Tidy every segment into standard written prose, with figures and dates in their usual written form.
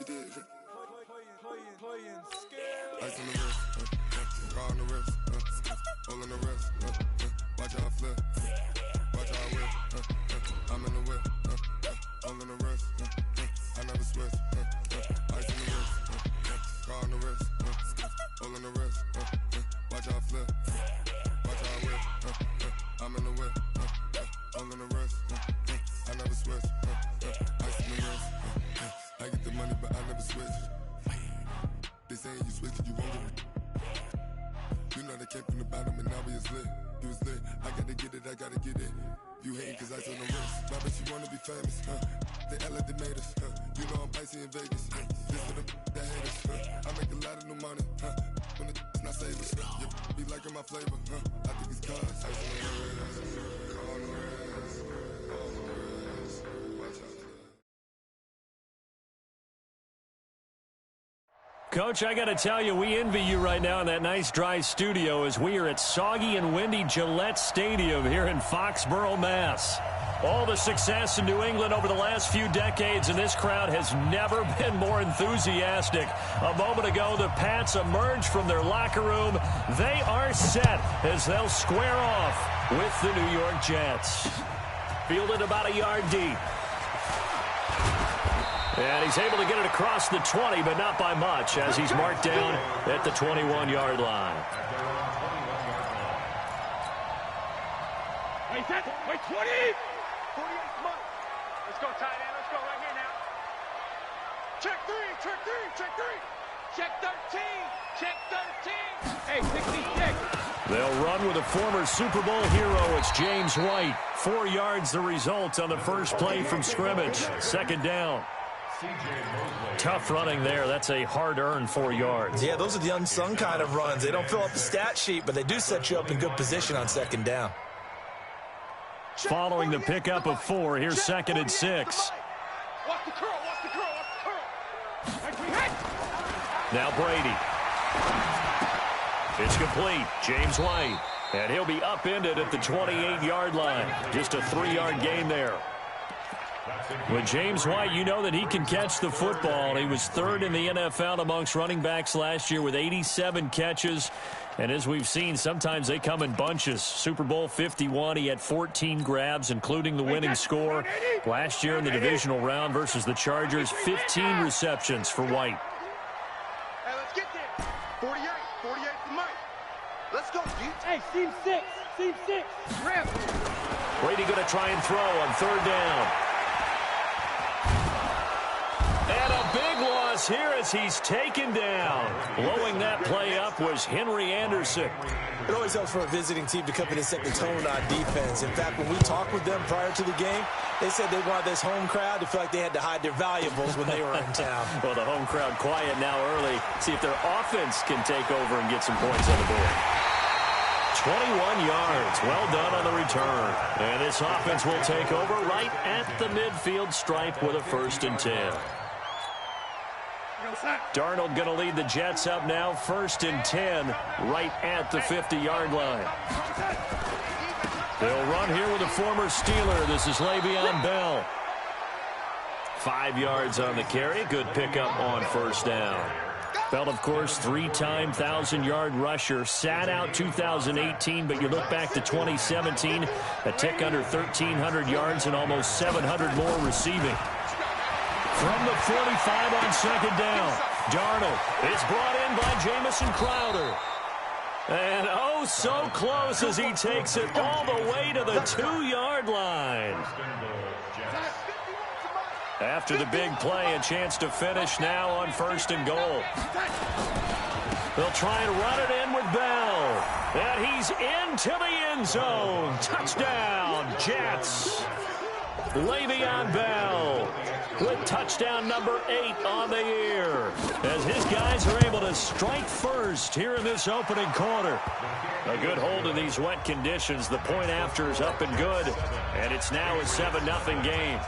You did. Ice on the wrist, car on the wrist, all on the wrist, watch how I flip, watch how I whip, I'm in the whip, all on the wrist, I never switch, ice on the wrist, car on the wrist, all on the wrist, watch how I flip, watch how I whip, I'm in the whip, all on the wrist, I never switch, ice on the wrist, I get the money but I never switch. They saying you switch it, you won't get it. You know they came from the bottom and now we is lit. You was lit, I gotta get it, I gotta get it. You hating cause ice on the wrist. My bitch, you wanna be famous, They act like they made us, You know I'm icy in Vegas, This for them that hate us, I make a lot of new money, When it's not savers, You be liking my flavor, I think it's cause ice on the wrist, on the wrist, on the wrist. Watch out. Coach, I got to tell you, we envy you right now in that nice dry studio as we are at soggy and windy Gillette Stadium here in Foxborough, Mass. All the success in New England over the last few decades, and this crowd has never been more enthusiastic. A moment ago, the Pats emerged from their locker room. They are set as they'll square off with the New York Jets. Fielded about a yard deep. And he's able to get it across the 20, but not by much, as he's marked down at the 21-yard line. Wait, 20! 48, come on. Let's go, tight end. Let's go right here now. Check 3, check 3, check 3. Check 13, check 13. Hey, 66. They'll run with a former Super Bowl hero. It's James White. 4 yards the result on the first play from scrimmage. Second down. Tough running there. That's a hard-earned 4 yards. Yeah, those are the unsung kind of runs. They don't fill up the stat sheet, but they do set you up in good position on second down. Following the pickup of 4, here's second and 6. Watch the curl, watch the curl, watch the curl. Now Brady. It's complete. James White. And he'll be upended at the 28-yard line. Just a 3-yard gain there. With James White, you know that he can catch the football. He was third in the NFL amongst running backs last year with 87 catches. And as we've seen, sometimes they come in bunches. Super Bowl 51, he had 14 grabs, including the winning score. Last year in the divisional round versus the Chargers, 15 receptions for White. Hey, let's get there. 48 for Mike. Let's go, dude. Hey, seam 6. Grab. Brady going to try and throw on third down. And a big loss here as he's taken down. Blowing that play up was Henry Anderson. It always helps for a visiting team to come in and set the tone on defense. In fact, when we talked with them prior to the game, they said they wanted this home crowd to feel like they had to hide their valuables when they were in town. Well, the home crowd quiet now early. See if their offense can take over and get some points on the board. 21 yards. Well done on the return. And this offense will take over right at the midfield stripe with a 1st and 10. Darnold going to lead the Jets up now, 1st and 10, right at the 50-yard line. They'll run here with a former Steeler. This is Le'Veon Bell. 5 yards on the carry. Good pickup on first down. Bell, of course, 3-time 1,000-yard rusher. Sat out 2018, but you look back to 2017, a tick under 1,300 yards and almost 700 more receiving. From the 45 on second down, Darnold is brought in by Jamison Crowder. And oh, so close as he takes it all the way to the 2-yard line. After the big play, a chance to finish now on 1st and goal. They'll try and run it in with Bell. And he's into the end zone. Touchdown, Jets. Le'Veon Bell with touchdown number 8 on the year as his guys are able to strike first here in this opening quarter. A good hold in these wet conditions. The point after is up and good, and it's now a 7-0 game.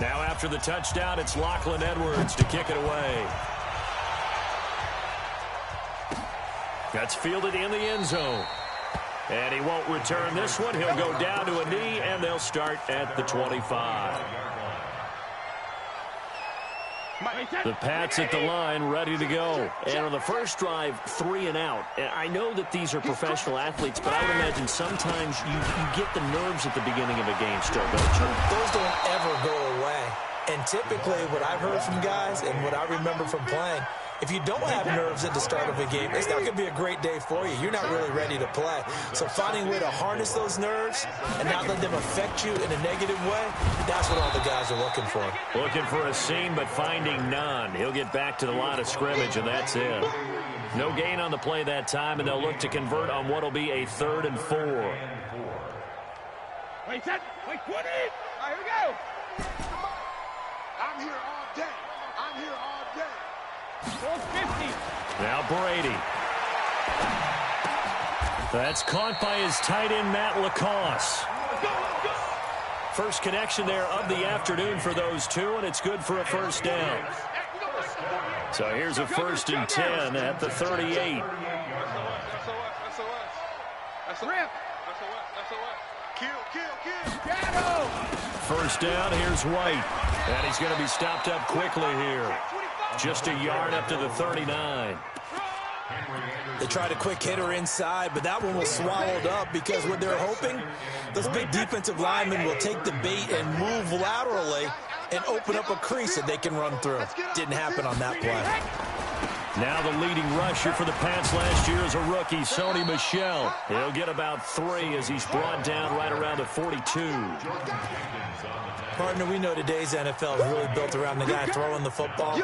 Now after the touchdown, it's Lachlan Edwards to kick it away. That's fielded in the end zone. And he won't return this one. He'll go down to a knee, and they'll start at the 25. The Pats at the line, ready to go. And on the first drive, 3 and out. I know that these are professional athletes, but I would imagine sometimes you get the nerves at the beginning of a game still, don't you? Those don't ever go away. And typically what I've heard from guys and what I remember from playing, if you don't have nerves at the start of a game, it's not going to be a great day for you. You're not really ready to play. So finding a way to harness those nerves and not let them affect you in a negative way, that's what all the guys are looking for. Looking for a seam, but finding none. He'll get back to the line of scrimmage, and that's it. No gain on the play that time, and they'll look to convert on what will be a 3rd and 4. Wait, 20. All right, here we go. I'm here all day. I'm here all day. 450. Now Brady. That's caught by his tight end, Matt Lacoste. First connection there of the afternoon for those two, and it's good for a first down. So here's a 1st and 10 at the 38. That's a rip. Kill. First down, here's White. And he's going to be stopped up quickly here. Just a yard up to the 39. They tried a quick hitter inside, but that one was swallowed up because what they're hoping, those big defensive linemen will take the bait and move laterally and open up a crease that they can run through. Didn't happen on that play. Now the leading rusher for the Pats last year is a rookie, Sony Michel. He'll get about 3 as he's brought down right around the 42. Partner, we know today's NFL is really built around the guy throwing the football.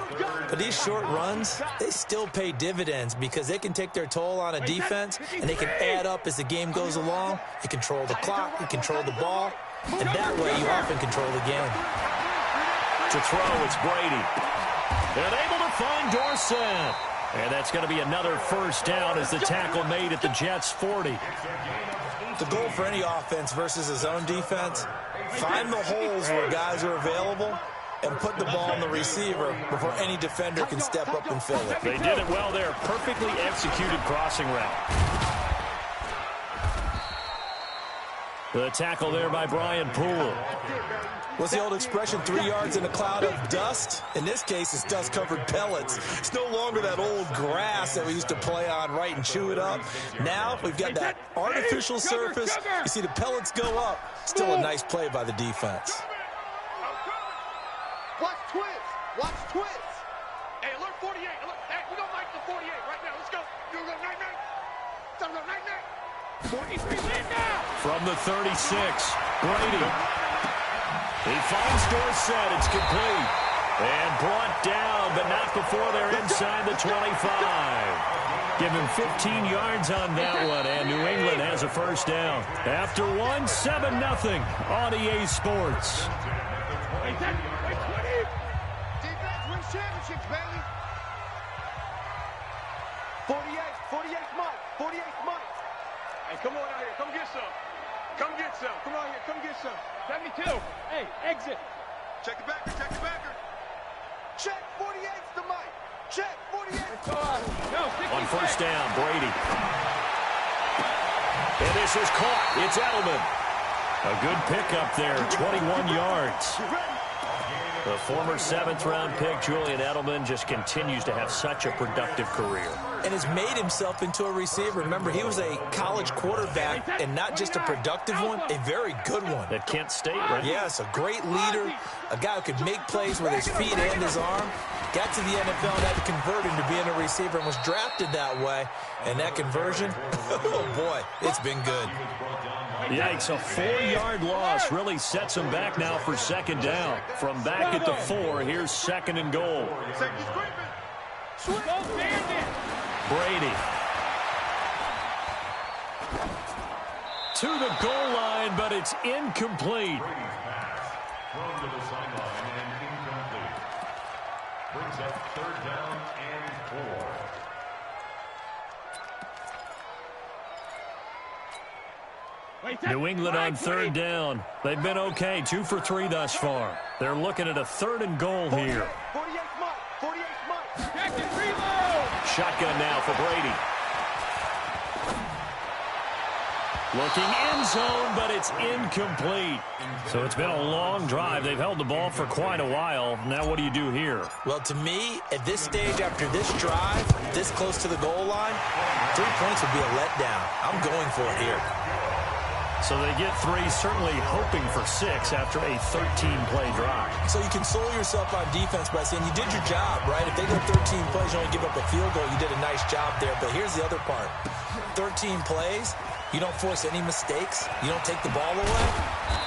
But these short runs, they still pay dividends because they can take their toll on a defense and they can add up as the game goes along. You control the clock, you control the ball, and that way you often control the game. To throw, it's Brady. And able to find Dorsett. And that's going to be another first down as the tackle made at the Jets' 40. The goal for any offense versus his own defense, find the holes where guys are available and put the ball on the receiver before any defender can step up and fill it. They did it well there. Perfectly executed crossing route. The tackle there by Brian Poole. What's the old expression, 3 yards in a cloud of dust? In this case, it's dust-covered pellets. It's no longer that old grass that we used to play on, right, and chew it up. Now we've got that artificial surface. You see the pellets go up. Still a nice play by the defense. Watch twist. Watch twist. Hey, alert 48. Alert. Hey, we're going to make the 48 right now. Let's go. You're going to go night-night. Time to go night-night. 43 in now. From the 36, Brady. He finds Dorsett. It's complete. And brought down, but not before they're inside the 25. Give him 15 yards on that one, and New England has a first down. After one, 7-0 on EA Sports. Wait, 20. Defense wins championships, baby. 48 Mike. 48 Mike. Hey, come on out here. Come get some. Come get some. Come on here. Come get some. 72. Hey, exit. Check the backer. Check the backer. Check 48's the mic. Check 48. On first down, Brady. And this is caught. It's Edelman. A good pickup there, 21 yards. The former 7th-round pick, Julian Edelman, just continues to have such a productive career. And has made himself into a receiver. Remember, he was a college quarterback, and not just a productive one, a very good one. At Kent State, right? Yes, a great leader, a guy who could make plays with his feet and his arm. Got to the NFL and had to convert into being a receiver and was drafted that way. And that conversion, oh boy, it's been good. Yikes, a 4-yard loss really sets him back now for second down. From back at the 4, here's 2nd and goal. Brady. To the goal line, but it's incomplete. Thrown to the sideline and incomplete. Brings up 3rd down and 4. New England on 3rd down. They've been okay, 2 for 3 thus far. They're looking at a 3rd and goal here. 48 Mike. Jackson, reload. Shotgun now for Brady. Looking end zone, but it's incomplete. So it's been a long drive. They've held the ball for quite a while. Now what do you do here? Well, to me, at this stage, after this drive, this close to the goal line, 3 points would be a letdown. I'm going for it here. So they get 3, certainly hoping for 6 after a 13-play drive. So you console yourself on defense by saying you did your job, right? If they go 13 plays, you only give up a field goal, you did a nice job there. But here's the other part. 13 plays, you don't force any mistakes, you don't take the ball away.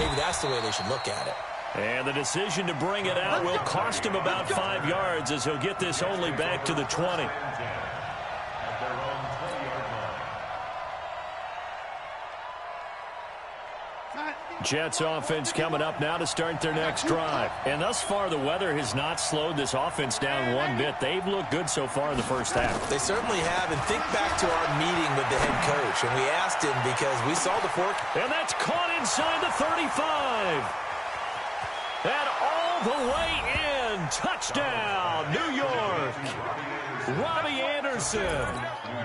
Maybe that's the way they should look at it. And the decision to bring it out will cost him about 5 yards as he'll get this only back to the 20. Jets offense coming up now to start their next drive. And thus far, the weather has not slowed this offense down one bit. They've looked good so far in the first half. They certainly have. And think back to our meeting with the head coach. And we asked him because we saw the fork. And that's caught inside the 35. And all the way in. Touchdown, New York. Robbie Anderson.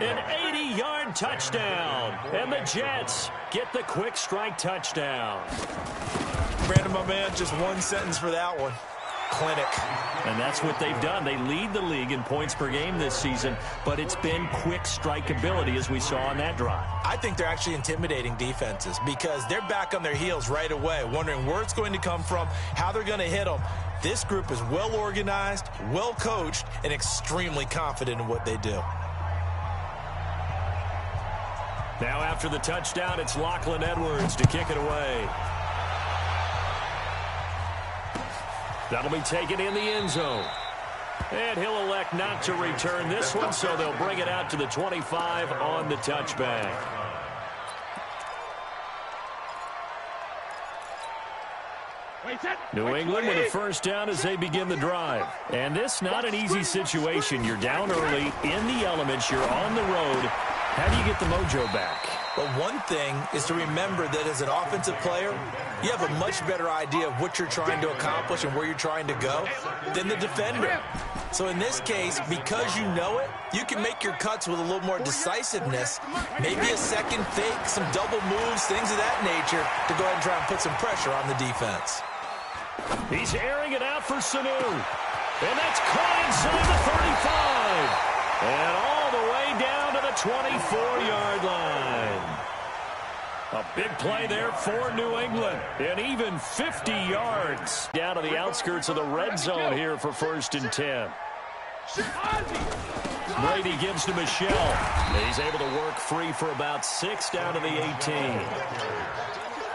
An 80-yard touchdown. And the Jets get the quick strike touchdown. Brandon, my man, just one sentence for that one. Clinic. And that's what they've done. They lead the league in points per game this season, but it's been quick strike ability as we saw on that drive. I think they're actually intimidating defenses because they're back on their heels right away, wondering where it's going to come from, how they're going to hit them. This group is well organized, well coached, and extremely confident in what they do. Now after the touchdown, it's Lachlan Edwards to kick it away. That'll be taken in the end zone. And he'll elect not to return this one, so they'll bring it out to the 25 on the touchback. New England with a first down as they begin the drive. And this not an easy situation. You're down early, in the elements, you're on the road. How do you get the mojo back? Well, one thing is to remember that as an offensive player, you have a much better idea of what you're trying to accomplish and where you're trying to go than the defender. So in this case, because you know it, you can make your cuts with a little more decisiveness, maybe a second fake, some double moves, things of that nature to go ahead and try and put some pressure on the defense. He's airing it out for Sanu. And that's caught inside the 35. And all the way down to the 24-yard line. A big play there for New England. And even 50 yards down to the outskirts of the red zone here for 1st and 10. Brady gives to Michelle. And he's able to work free for about 6 down to the 18.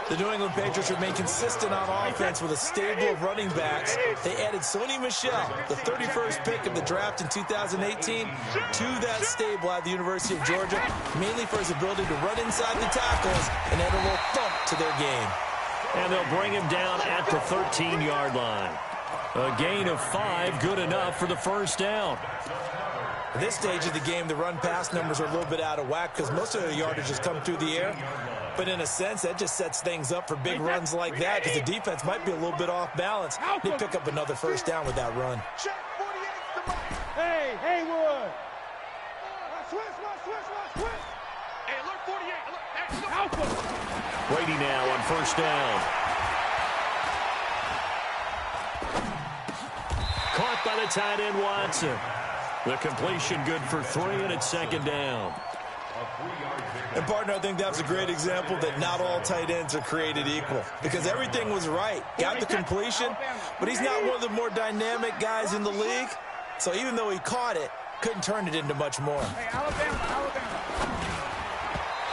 The New England Patriots remain consistent on offense with a stable of running backs. They added Sony Michel, the 31st pick of the draft in 2018, to that stable at the University of Georgia, mainly for his ability to run inside the tackles and add a little thump to their game. And they'll bring him down at the 13-yard line. A gain of 5, good enough for the first down. At this stage of the game, the run-pass numbers are a little bit out of whack because most of the yardage has come through the air. But in a sense, that just sets things up for big runs like that because the defense might be a little bit off balance. They pick up another first down with that run. Hey, Haywood. Switch. Hey, alert 48. Alert. Alpha. Brady now on first down. Caught by the tight end, Watson. The completion good for 3, and it's 2nd down. And, partner, I think that's a great example that not all tight ends are created equal because everything was right. Got the completion, but he's not one of the more dynamic guys in the league. So even though he caught it, couldn't turn it into much more.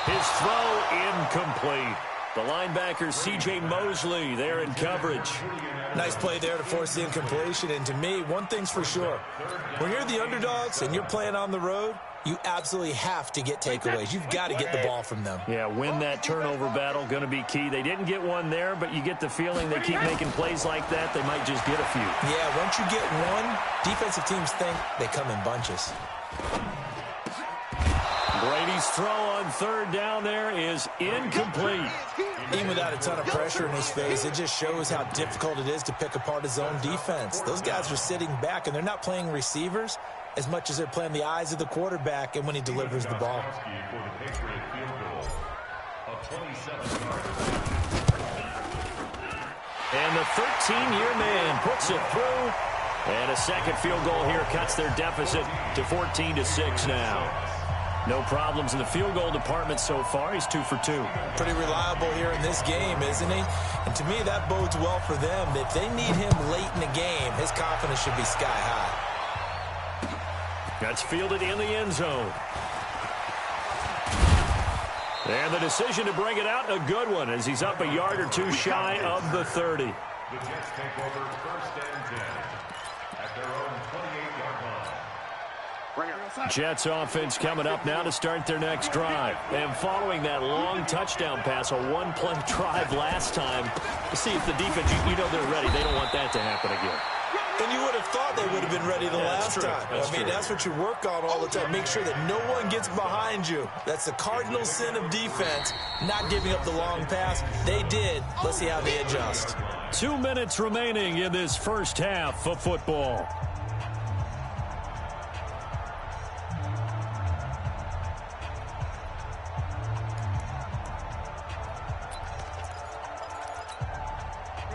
His throw incomplete. The linebacker, C.J. Mosley, there in coverage. Nice play there to force the incompletion. And to me, one thing's for sure. When you're the underdogs and you're playing on the road, you absolutely have to get takeaways. You've got to get the ball from them. Yeah, win that turnover battle, going to be key. They didn't get one there, but you get the feeling they keep making plays like that, they might just get a few. Yeah, once you get one, defensive teams think they come in bunches. Brady's throw on 3rd down there is incomplete. Even without a ton of pressure in his face, it just shows how difficult it is to pick apart his own defense. Those guys are sitting back, and they're not playing receivers as much as they're playing the eyes of the quarterback and when he delivers the ball. A 27-yard. And the 13-year man puts it through. And a second field goal here cuts their deficit to 14-6 now. No problems in the field goal department so far. He's 2 for 2. Pretty reliable here in this game, isn't he? And to me, that bodes well for them. If they need him late in the game, his confidence should be sky high. That's fielded in the end zone. And the decision to bring it out, a good one, as he's up a yard or two shy of the 30. The Jets take over 1st and 10 at their own 28-yard line. Jets offense coming up now to start their next drive. And following that long touchdown pass, a one-play drive last time, see if the defense, you know they're ready. They don't want that to happen again. And you would have thought they would have been ready the last time. That's what you work on all the time. Make sure that no one gets behind you. That's the cardinal sin of defense, not giving up the long pass. They did. Let's see how they adjust. 2 minutes remaining in this first half of football.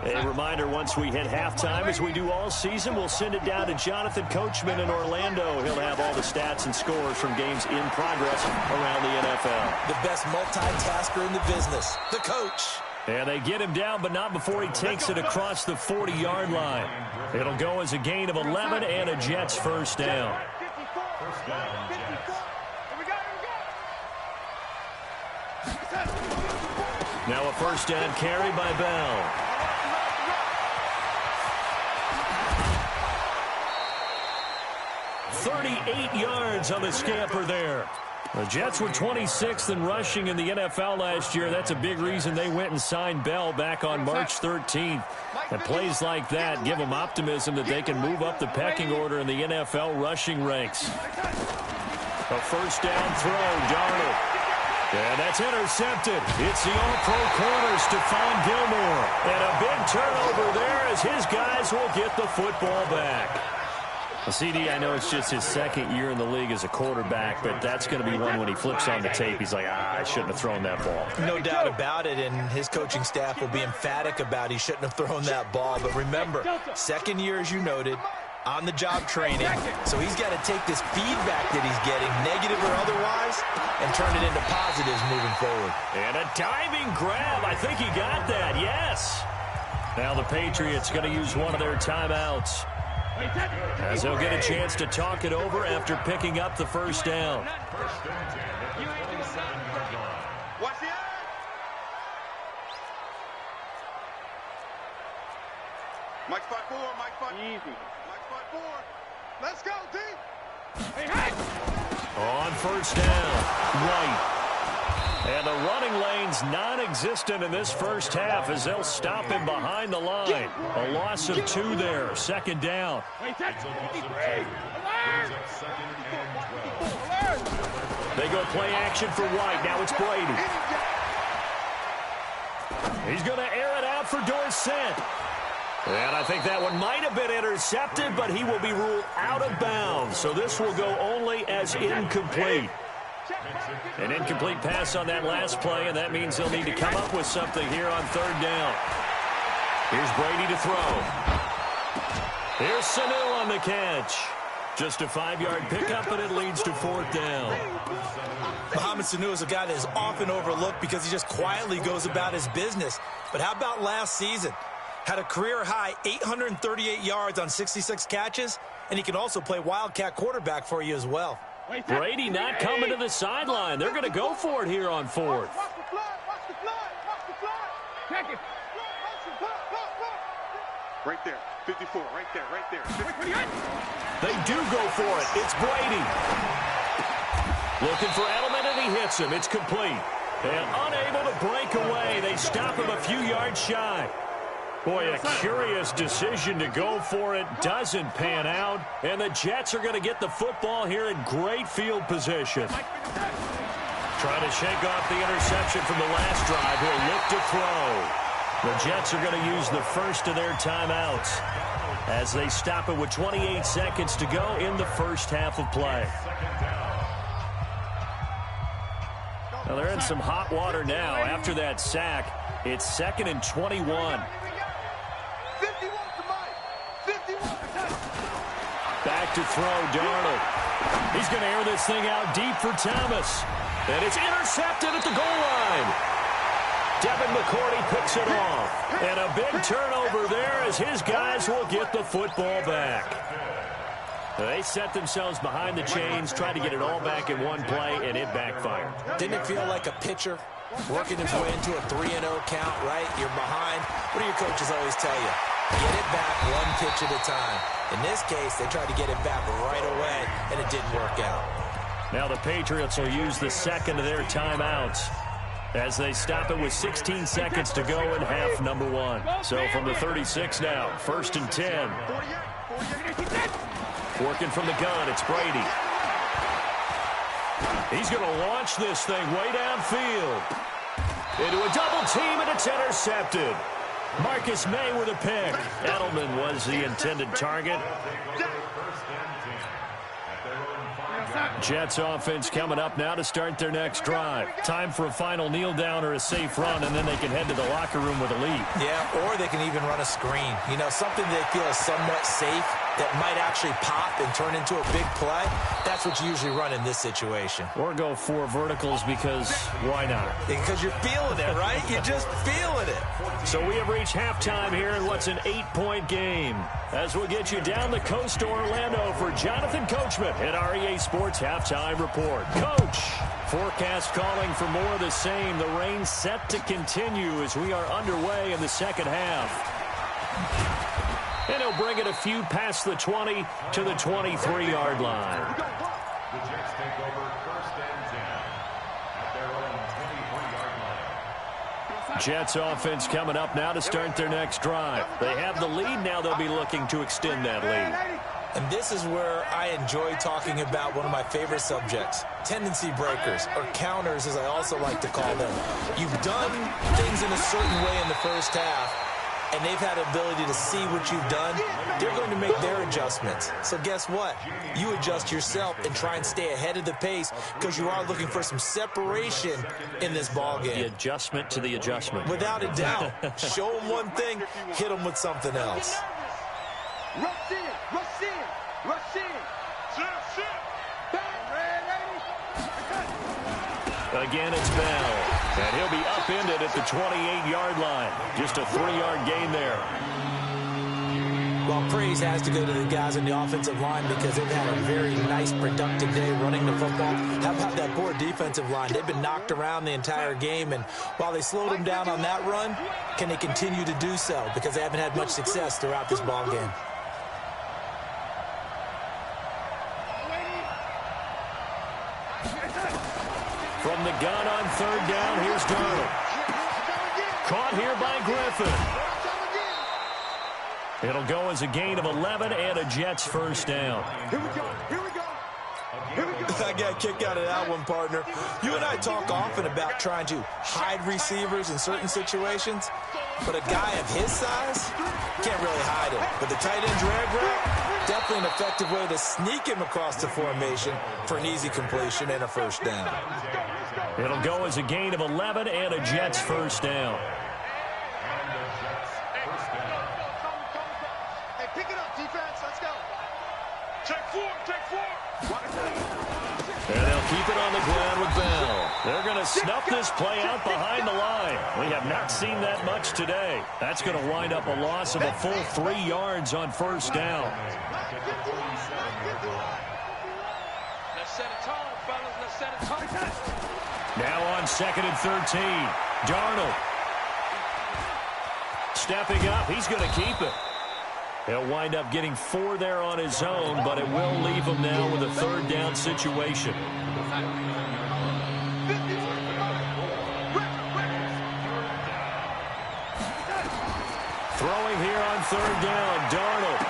A reminder, once we hit halftime, as we do all season, we'll send it down to Jonathan Coachman in Orlando. He'll have all the stats and scores from games in progress around the NFL. The best multitasker in the business, the coach. And they get him down, but not before he takes it across the 40-yard line. It'll go as a gain of 11 and a Jets first down. First down, Jets. Now a first down carry by Bell. "38 yards on the scamper there. The Jets were 26th in rushing in the NFL last year. That's a big reason they went and signed Bell back on March 13th. And plays like that give them optimism that they can move up the pecking order in the NFL rushing ranks. A first down throw, Darnold. And that's intercepted. It's the all-pro corner, Stephon Gilmore. And a big turnover there as his guys will get the football back. Well, CD, I know it's just his second year in the league as a quarterback, but that's going to be one when he flips on the tape. He's like, I shouldn't have thrown that ball. No doubt about it, and his coaching staff will be emphatic about he shouldn't have thrown that ball. But remember, second year, as you noted, on-the-job training. So he's got to take this feedback that he's getting, negative or otherwise, and turn it into positives moving forward. And a diving grab. I think he got that, yes. Now the Patriots going to use one of their timeouts, as they'll get a chance to talk it over after picking up the first down. First and 10 at the 27-yard line. Watch the eye. Mike spot 4, Mike spot. Easy. Mike spot 4. Let's go, D. Hey, hey. On first down, White. And the running lane's non-existent in this first half as they'll stop him behind the line. A loss of 2 there, second down. It's a loss of 2. Brings up 2nd and 12. They go play action for White. Now it's Brady. He's going to air it out for Dorsett. And I think that one might have been intercepted, but he will be ruled out of bounds. So this will go only as incomplete. An incomplete pass on that last play, and that means they'll need to come up with something here on third down. Here's Brady to throw. Here's Sanu on the catch. Just a 5-yard pickup, and it leads to fourth down. Mohamed Sanu is a guy that is often overlooked because he just quietly goes about his business. But how about last season? Had a career-high 838 yards on 66 catches, and he can also play Wildcat quarterback for you as well. Brady not coming to the sideline. They're going to go for it here on fourth. Watch the fly, watch the fly, watch the fly. Check it. Right there, 54, right there, right there. They do go for it. It's Brady. Looking for Edelman, and he hits him. It's complete. And unable to break away. They stop him a few yards shy. Boy, a curious decision to go for it. Doesn't pan out. And the Jets are going to get the football here in great field position. Trying to shake off the interception from the last drive. He'll look to throw. The Jets are going to use the first of their timeouts as they stop it with 28 seconds to go in the first half of play. Well, they're in some hot water now. After that sack, it's 2nd and 21. 51 to Mike. 51. Back to throw, Darnold. He's going to air this thing out deep for Thomas. And it's intercepted at the goal line. Devin McCourty picks it off. And a big turnover there as his guys will get the football back. They set themselves behind the chains, tried to get it all back in one play, and it backfired. Didn't it feel like a pitcher working his way into a 3-0 count, right? You're behind. What do your coaches always tell you? Get it back one pitch at a time. In this case, they tried to get it back right away, and it didn't work out. Now the Patriots will use the second of their timeouts as they stop it with 16 seconds to go in half number 1. So from the 36 now, 1st and 10. Working from the gun, it's Brady. He's going to launch this thing way downfield. Into a double team, and it's intercepted. Marcus May with a pick. Edelman was the intended target. Jets offense coming up now to start their next drive. Time for a final kneel down or a safe run, and then they can head to the locker room with a lead. Yeah, or they can even run a screen. You know, something they feel is somewhat safe that might actually pop and turn into a big play. That's what you usually run in this situation. Or go 4 verticals because why not? Because you're feeling it, right? You're just feeling it. So we have reached halftime here in what's an 8-point game. As we'll get you down the coast to Orlando for Jonathan Coachman at our EA Sports Halftime Report. Coach, forecast calling for more of the same. The rain set to continue as we are underway in the second half. And he'll bring it a few past the 20 to the 23-yard line. The Jets take over 1st and 10 at their own 23-yard line. Jets offense coming up now to start their next drive. They have the lead. Now they'll be looking to extend that lead. And this is where I enjoy talking about one of my favorite subjects, tendency breakers, or counters as I also like to call them. You've done things in a certain way in the first half, and they've had the ability to see what you've done. They're going to make their adjustments. So guess what? You adjust yourself and try and stay ahead of the pace because you are looking for some separation in this ballgame. The adjustment to the adjustment. Without a doubt. Show them one thing, hit them with something else. Rush in, rush in, rush in. Again, it's Bell. And he'll be upended at the 28-yard line. Just a 3-yard gain there. Well, praise has to go to the guys on the offensive line because they've had a very nice, productive day running the football. How about that poor defensive line? They've been knocked around the entire game, and while they slowed them down on that run, can they continue to do so? Because they haven't had much success throughout this ball game. From the gun on 3rd down, here's Darnold. Caught here by Griffin. It'll go as a gain of 11 and a Jets first down. Here we go, here we go. Here we go. I got a kick out of that one, partner. You and I talk often about trying to hide receivers in certain situations, but a guy of his size can't really hide him. But the tight end drag route, definitely an effective way to sneak him across the formation for an easy completion and a first down. It'll go as a gain of 11 and a Jets first down. Hey, pick it up, defense. Let's go. Check 4, check 4. And they'll keep it on the ground with Bell. They're going to snuff this play out behind the line. We have not seen that much today. That's going to wind up a loss of a full 3 yards on first down. Let's set a tone, fellas. Let's set a tone. Now on 2nd and 13. Darnold. Stepping up. He's going to keep it. He'll wind up getting 4 there on his own, but it will leave him now with a 3rd down situation. Throwing here on 3rd down, Darnold.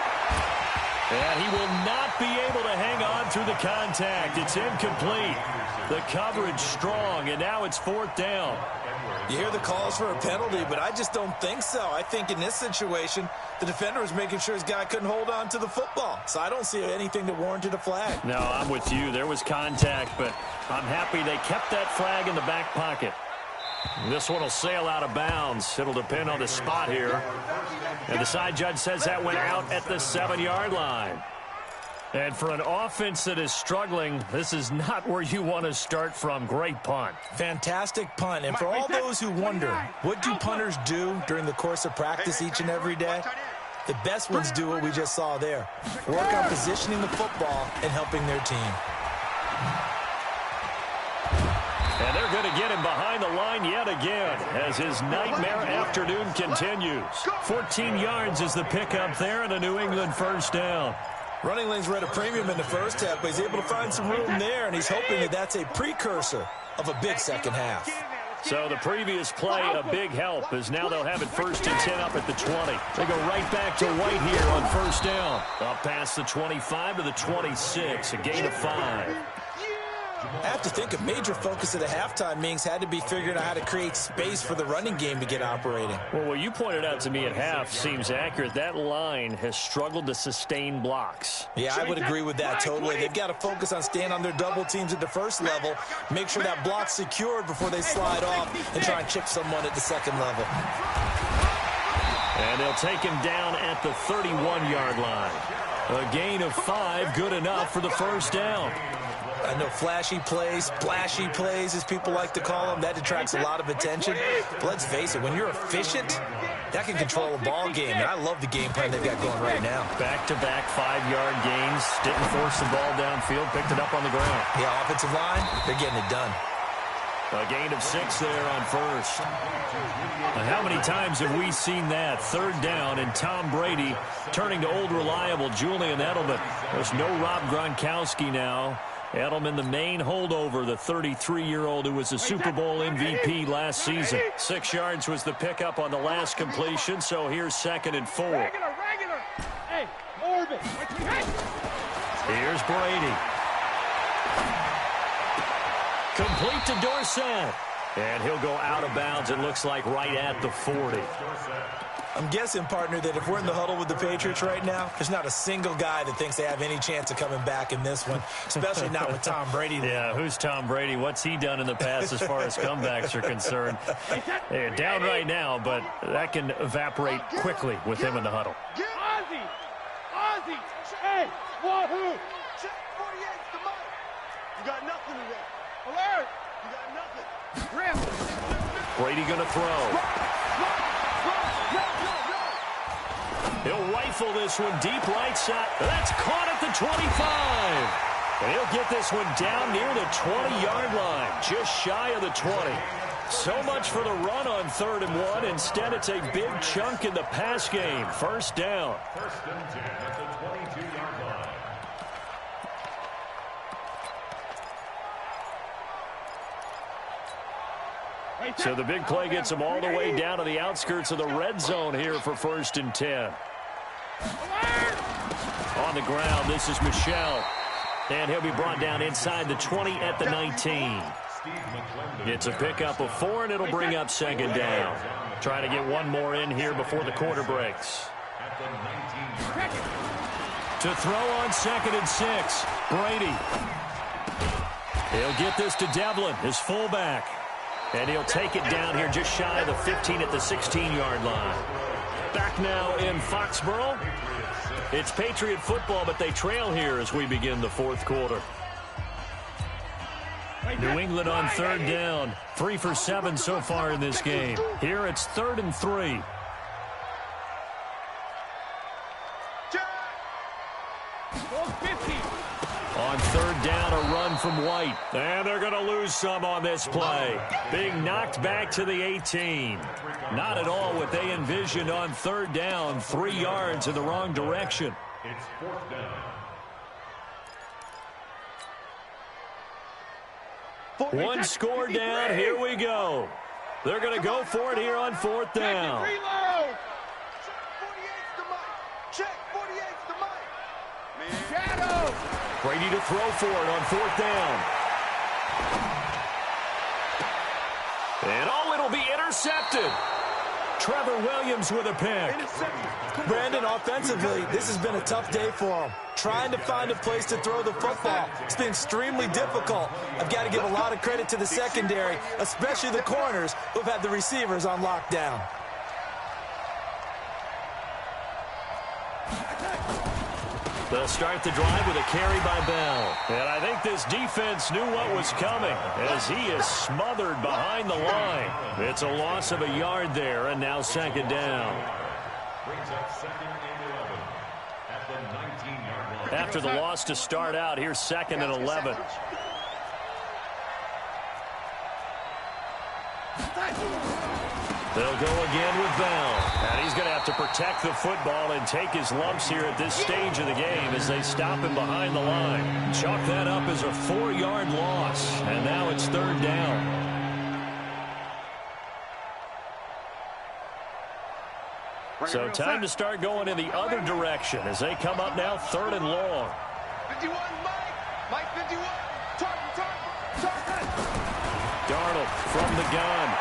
And he will not be able to hang on through the contact. It's incomplete. The coverage strong, and now it's 4th down. You hear the calls for a penalty, but I just don't think so. I think in this situation, the defender was making sure his guy couldn't hold on to the football. So I don't see anything that warranted a flag. No, I'm with you. There was contact, but I'm happy they kept that flag in the back pocket. This one will sail out of bounds. It'll depend on the spot here. And the side judge says that went out at the 7-yard line. And for an offense that is struggling, this is not where you want to start from. Great punt. Fantastic punt. And for all those who wonder, what do punters do during the course of practice each and every day? The best ones do what we just saw there. Work on positioning the football and helping their team. And they're going to get him behind the line yet again as his nightmare afternoon continues. 14 yards is the pickup there and a New England 1st down. Running lanes were at a premium in the first half, but he's able to find some room there, and he's hoping that that's a precursor of a big second half. So the previous play, a big help, as now they'll have it 1st and 10 up at the 20. They go right back to White here on 1st down. Up past the 25 to the 26, a gain of 5. I have to think a major focus of the halftime meetings had to be figuring out how to create space for the running game to get operating. Well, what you pointed out to me at half seems accurate. That line has struggled to sustain blocks. Yeah, I would agree with that totally. They've got to focus on staying on their double teams at the first level, make sure that block's secured before they slide off and try and chip someone at the second level. And they'll take him down at the 31-yard line. A gain of 5, good enough for the 1st down. I know flashy plays, splashy plays, as people like to call them, that attracts a lot of attention. But let's face it, when you're efficient, that can control a ball game. And I love the game plan they've got going right now. Back-to-back 5-yard gains. Didn't force the ball downfield, picked it up on the ground. Yeah, offensive line, they're getting it done. A gain of 6 there on 1st. Now, how many times have we seen that? 3rd down, and Tom Brady turning to old reliable Julian Edelman. There's no Rob Gronkowski now. Edelman, the main holdover, the 33-year-old who was a Super Bowl MVP last season. 6 yards was the pickup on the last completion, so here's 2nd and 4. Regular. Hey, orbit. Here's Brady. Complete to Dorsett. And he'll go out of bounds, it looks like, right at the 40. I'm guessing, partner, that if we're in the huddle with the Patriots right now, there's not a single guy that thinks they have any chance of coming back in this one, especially not with Tom Brady there. Yeah, who's Tom Brady? What's he done in the past as far as comebacks are concerned? They're down right now, but that can evaporate quickly with him in the huddle. Ozzy! Hey, wahoo! Check 48's the mic. You got nothing today. Alert! You got nothing. Grim. Brady going to throw. He'll rifle this one deep right side. That's caught at the 25. And he'll get this one down near the 20-yard line, just shy of the 20. So much for the run on 3rd and 1. Instead, it's a big chunk in the pass game. 1st down. 1st and 10 at the 22-yard line. So the big play gets him all the way down to the outskirts of the red zone here for 1st and 10. On the ground, this is Michel. And he'll be brought down inside the 20 at the 19. It's a pickup of 4, and it'll bring up 2nd down. Trying to get one more in here before the quarter breaks. To throw on 2nd and 6, Brady. He'll get this to Devlin, his fullback. And he'll take it down here just shy of the 15 at the 16-yard line. Back now in Foxborough. It's Patriot football, but they trail here as we begin the 4th quarter. New England on 3rd down. 3 for 7 so far in this game. Here it's 3rd and 3. On 3rd down, a run from White. And they're going to lose some on this play. Being knocked back to the 18. Not at all what they envisioned on 3rd down. 3 yards in the wrong direction. It's 4th down. One score down. Here we go. They're going to go for it here on 4th down. Reload! Check 48's the mic. Check 48's the mic. Shadow! Brady to throw for it on 4th down. And it'll be intercepted. Trevor Williams with a pick. Brandon, offensively, this has been a tough day for him. Trying to find a place to throw the football. It's been extremely difficult. I've got to give a lot of credit to the secondary, especially the corners who've had the receivers on lockdown. They'll start the drive with a carry by Bell. And I think this defense knew what was coming as he is smothered behind the line. It's a loss of a yard there, and now 2nd down. Brings up 2nd and 11 at the 19-yard line. After the loss to start out, here's 2nd and 11. They'll go again with Bell. And he's going to have to protect the football and take his lumps here at this stage of the game as they stop him behind the line. Chalk that up as a 4-yard loss. And now it's 3rd down. So time to start going in the other direction as they come up now 3rd and long. 51, Mike 51. Target. Darnold from the gun.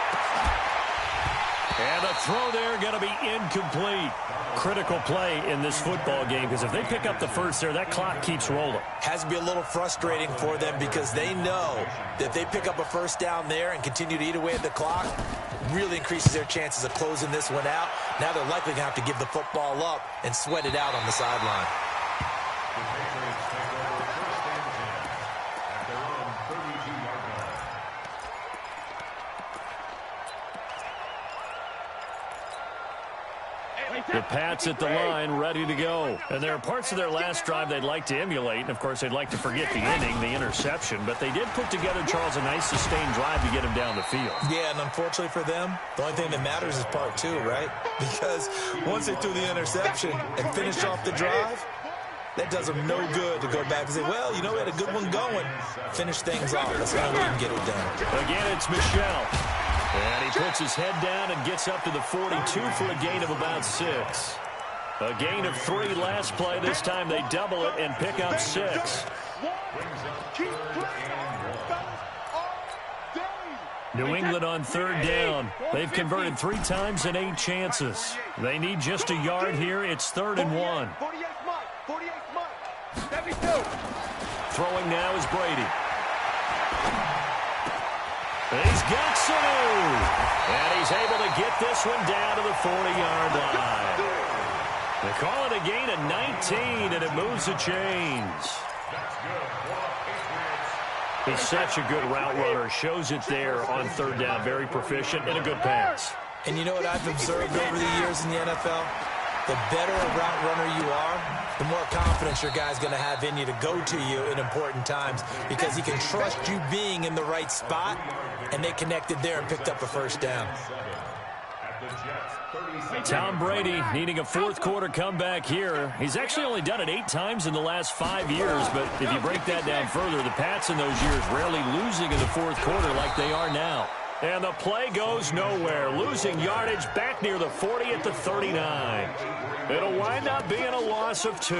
And the throw there going to be incomplete. Critical play in this football game because if they pick up the first there, that clock keeps rolling. Has to be a little frustrating for them because they know that if they pick up a first down there and continue to eat away at the clock, really increases their chances of closing this one out. Now they're likely going to have to give the football up and sweat it out on the sideline. The Patriots take over 1st and 10 at their own 32-yard line. The Pats at the line, ready to go. And there are parts of their last drive they'd like to emulate. And, of course, they'd like to forget the inning, the interception. But they did put together, Charles, a nice sustained drive to get him down the field. Yeah, and unfortunately for them, the only thing that matters is part 2, right? Because once they threw the interception and finished off the drive, that does them no good to go back and say, well, you know, we had a good one going. Finish things off. That's the only way you can get it done. Again, it's Michel. And he puts his head down and gets up to the 42 for a gain of about 6. A gain of 3 last play. This time they double it and pick up 6. New England on 3rd down. They've converted 3 times in 8 chances. They need just a yard here. It's 3rd and 1. Throwing now is Brady. He's got Sanu. And he's able to get this one down to the 40-yard line. They call it a gain of 19, and it moves the chains. He's such a good route runner. Shows it there on 3rd down. Very proficient and a good pass. And you know what I've observed over the years in the NFL? The better a route runner you are, the more confidence your guy's going to have in you to go to you in important times because he can trust you being in the right spot, and they connected there and picked up a first down. Tom Brady needing a 4th quarter comeback here. He's actually only done it 8 times in the last 5 years, but if you break that down further, the Pats in those years rarely losing in the 4th quarter like they are now. And the play goes nowhere, losing yardage back near the 40 at the 39. It'll wind up being a loss of 2.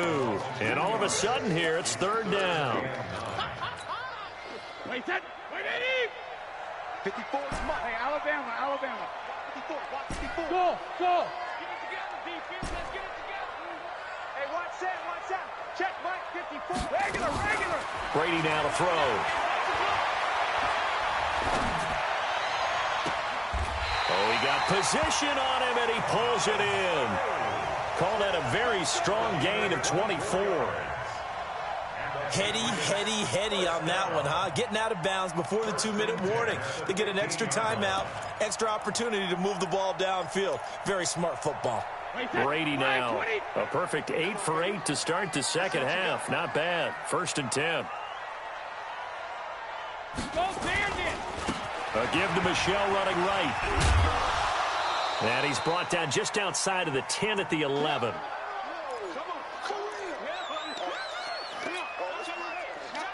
And all of a sudden here, it's 3rd down. Wait, Eddie! 54 is mine. Hey, Alabama. 54, watch 54. Go! Get it together, defense. Let's get it together. Hey, watch that. Check, Mike, 54. Regular. Brady now to throw. Oh, he got position on him, and he pulls it in. Call that a very strong gain of 24. Heady on that one, huh? Getting out of bounds before the 2-minute warning. They get an extra timeout, extra opportunity to move the ball downfield. Very smart football. Brady now. A perfect 8 for 8 to start the second half. Not bad. 1st and 10. A give to Michel running right. And he's brought down just outside of the 10 at the 11.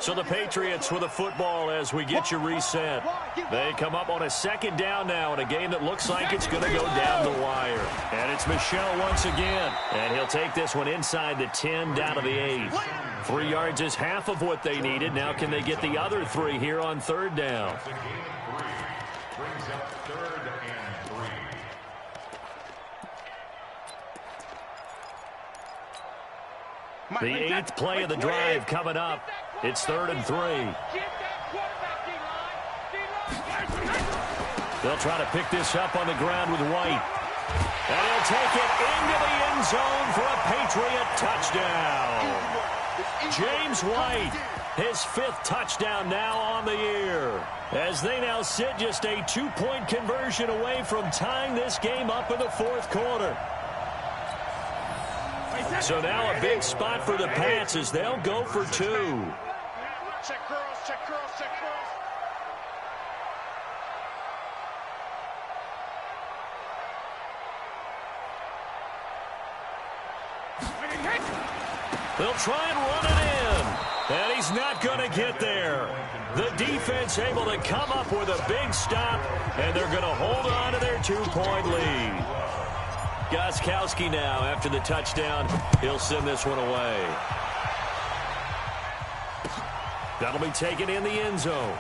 So the Patriots with a football as we get you reset. They come up on a second down now in a game that looks like it's going to go down the wire. And it's Michel once again. And he'll take this one inside the 10 down to the 8. 3 yards is half of what they needed. Now can they get the other 3 here on third down? That's a gain of 3. Brings up 3rd and 3. The 8th play of the drive coming up. It's 3rd and 3. They'll try to pick this up on the ground with White. And he'll take it into the end zone for a Patriot touchdown. James White, his 5th touchdown now on the year. As they now sit just a 2-point conversion away from tying this game up in the 4th quarter. So now a big spot for the Pats as they'll go for 2. Check girls, check girls, check girls. They'll try and run it in. And he's not going to get there. The defense able to come up with a big stop, and they're going to hold on to their 2-point lead. Gostkowski now, after the touchdown, he'll send this one away. That'll be taken in the end zone.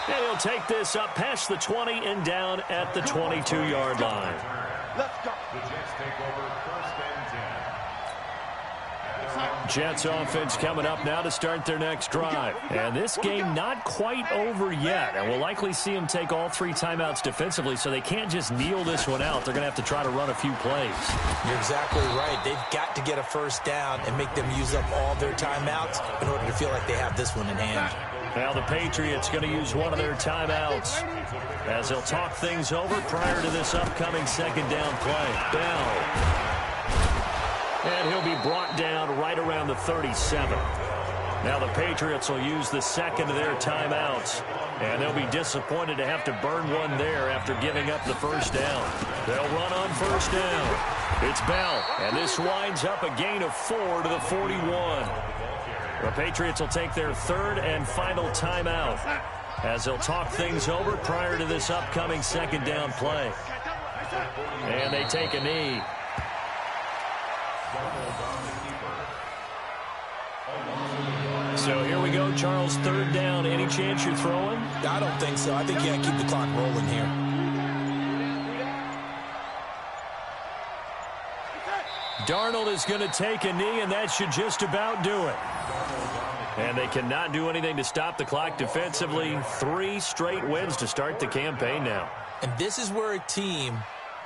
And he'll take this up past the 20 and down at the 22-yard line. Let's go. The Jets take over 1st and 10. Jets offense coming up now to start their next drive. And this game not quite over yet. And we'll likely see them take all 3 timeouts defensively, so they can't just kneel this one out. They're going to have to try to run a few plays. You're exactly right. They've got to get a first down and make them use up all their timeouts in order to feel like they have this one in hand. Now the Patriots going to use one of their timeouts as they'll talk things over prior to this upcoming second down play. Bell. And he'll be brought down right around the 37. Now the Patriots will use the second of their timeouts. And they'll be disappointed to have to burn one there after giving up the first down. They'll run on first down. It's Bell. And this winds up a gain of 4 to the 41. The Patriots will take their 3rd and final timeout as they'll talk things over prior to this upcoming second down play. And they take a knee. So here we go, Charles, 3rd down. Any chance you're throwing? I don't think so. I think you got to keep the clock rolling here. Darnold is going to take a knee, and that should just about do it. And they cannot do anything to stop the clock defensively. 3 straight wins to start the campaign now. And this is where a team,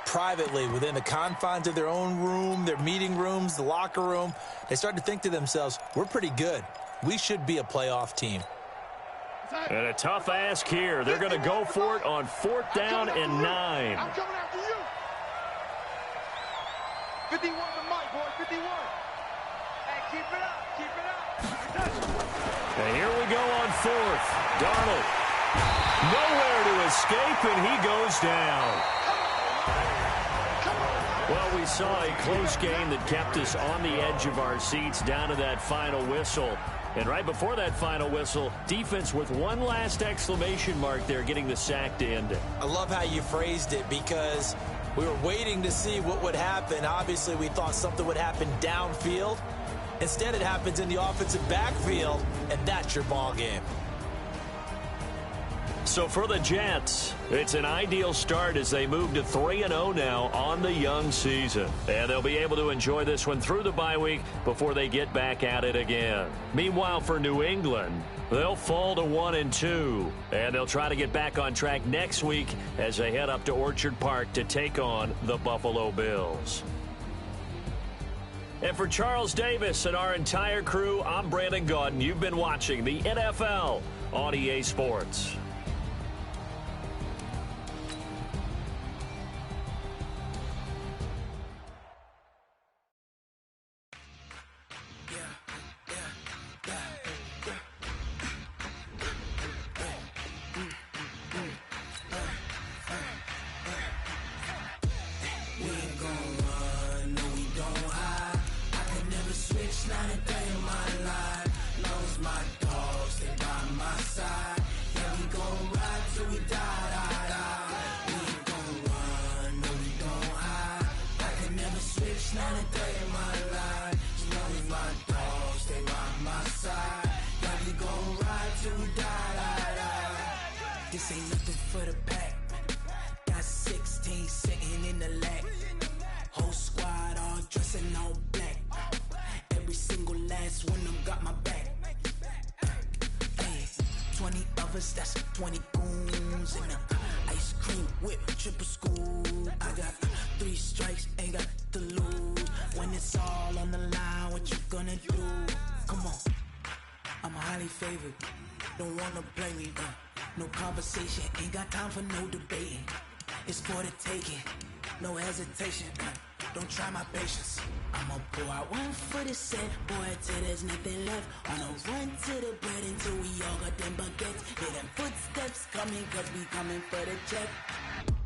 privately, within the confines of their own room, their meeting rooms, the locker room, they start to think to themselves, we're pretty good. We should be a playoff team. And a tough ask here. They're going to go for it on 4th down and 9. I'm coming after you. 51 to Mike, boy, 51. Hey, keep it up, keep it up. And here we go on 4th. Darnold. Nowhere to escape, and he goes down. Well, we saw a close game that kept us on the edge of our seats down to that final whistle. And right before that final whistle, defense with one last exclamation mark there, getting the sack to end it. I love how you phrased it because we were waiting to see what would happen. Obviously, we thought something would happen downfield. Instead, it happens in the offensive backfield, and that's your ball game. So for the Jets, it's an ideal start as they move to 3-0 now on the young season. And they'll be able to enjoy this one through the bye week before they get back at it again. Meanwhile, for New England, they'll fall to 1-2. And they'll try to get back on track next week as they head up to Orchard Park to take on the Buffalo Bills. And for Charles Davis and our entire crew, I'm Brandon Gaudin. You've been watching the NFL on EA Sports. Not a day in my day of my life. You know me, my dogs, stay by my side. Yeah, we gon' ride till we die. This ain't nothing for the pack. Got 16 sitting in the lag. Whole squad all dressing all black. Every single last one of them got my back. Hey, 20 of us, that's 20 goons in the ice cream whip, triple scoop. I got 3 strikes, ain't got to lose. When it's all on the line, what you gonna do? Come on, I'm highly favored. Don't wanna play me, no conversation, ain't got time for no debating. It's for the taking, no hesitation. Don't try my patience. I'ma pour out one for the set, boy, till there's nothing left. On a run to the bread until we all got them baguettes. Hear them footsteps coming, cause we coming for the check.